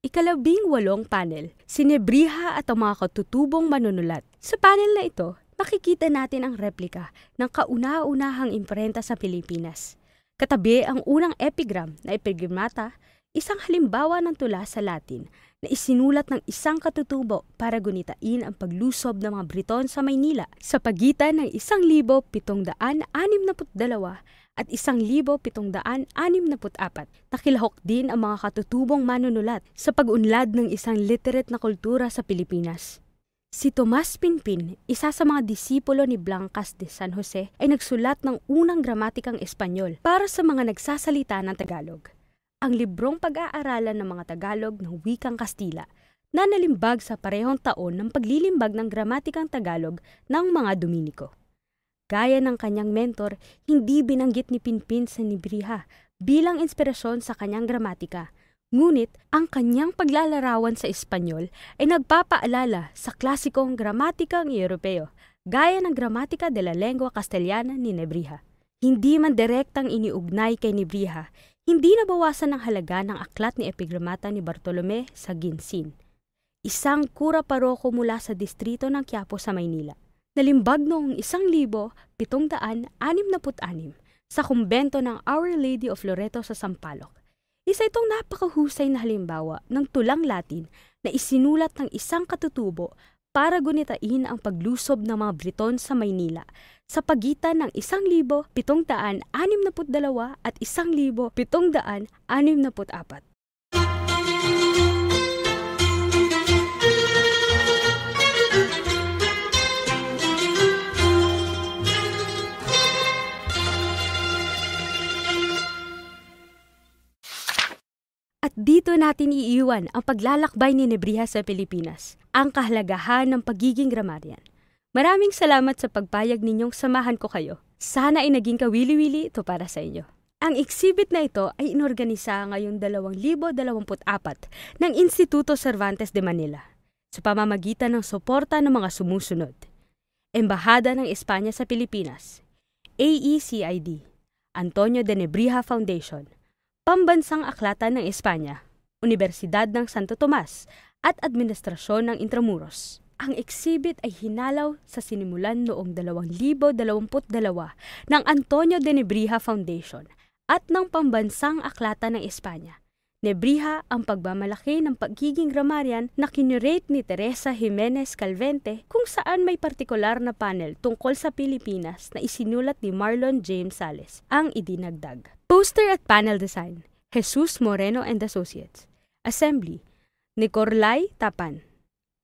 Ikalabing-walong panel, si Nebrija at ang mga katutubong manunulat. Sa panel na ito, makikita natin ang replika ng kauna-unahang imprenta sa Pilipinas. Katabi ang unang epigram na epigramata, isang halimbawa ng tula sa Latin na isinulat ng isang katutubo para gunitain ang paglusob ng mga Briton sa Maynila sa pagitan ng 1762 at 1764. Nakilahok din ang mga katutubong manunulat sa pag-unlad ng isang literate na kultura sa Pilipinas. Si Tomas Pinpin, isa sa mga disipulo ni Blancas de San Jose, ay nagsulat ng unang gramatikang Espanyol para sa mga nagsasalita ng Tagalog. Ang librong pag-aaralan ng mga Tagalog ng wikang Kastila na nalimbag sa parehong taon ng paglilimbag ng gramatikang Tagalog ng mga Dominiko. Gaya ng kanyang mentor, hindi binanggit ni Pinpin si Nebrija bilang inspirasyon sa kanyang gramatika, ngunit ang kanyang paglalarawan sa Espanyol ay nagpapaalala sa klasikong gramatikang Europeo, gaya ng Gramatika de la Lengua Castellana ni Nebrija. Hindi man direktang iniugnay kay Nebrija, hindi nabawasan ang halaga ng aklat ni Epigramata ni Bartolome sa Ginsin, isang kura paroko mula sa distrito ng Quiapo sa Maynila. Nalimbag noong 1766 sa kumbento ng Our Lady of Loreto sa Sampaloc. Isa itong napakahusay na halimbawa ng tulang Latin na isinulat ng isang katutubo para gunitain ang paglusob ng mga Briton sa Maynila sa pagitan ng 1762 at 1764. At dito natin iiwan ang paglalakbay ni Nebrija sa Pilipinas, ang kahalagahan ng pagiging grammarian. Maraming salamat sa pagpayag ninyong samahan ko kayo. Sana ay naging kawili-wili ito para sa inyo. Ang exhibit na ito ay inorganisa ngayong 2024 ng Instituto Cervantes de Manila sa pamamagitan ng suporta ng mga sumusunod: Embahada ng Espanya sa Pilipinas, AECID, Antonio de Nebrija Foundation, Pambansang Aklatan ng Espanya, Universidad ng Santo Tomas at Administrasyon ng Intramuros. Ang exhibit ay hinalaw sa sinimulan noong 2022 ng Antonio de Nebrija Foundation at ng Pambansang Aklatan ng Espanya. Nebrija, ang pagmamalaki ng pagiging grammarian na kinurate ni Teresa Jimenez Calvente, kung saan may partikular na panel tungkol sa Pilipinas na isinulat ni Marlon James Sales ang idinagdag. Poster at panel design, Jesus Moreno and Associates. Assembly, ni Corlay Tapan.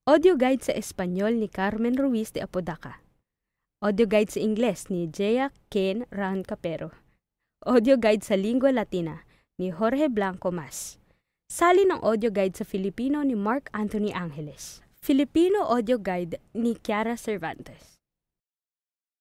Audio guide sa Espanyol ni Carmen Ruiz de Apodaca. Audio guide sa Ingles ni Jaya Ken Rancapero. Audio guide sa Lingua Latina ni Jorge Blanco Mas. Salin ng audio guide sa Filipino ni Mark Anthony Angeles. Filipino audio guide ni Kiara Cervantes.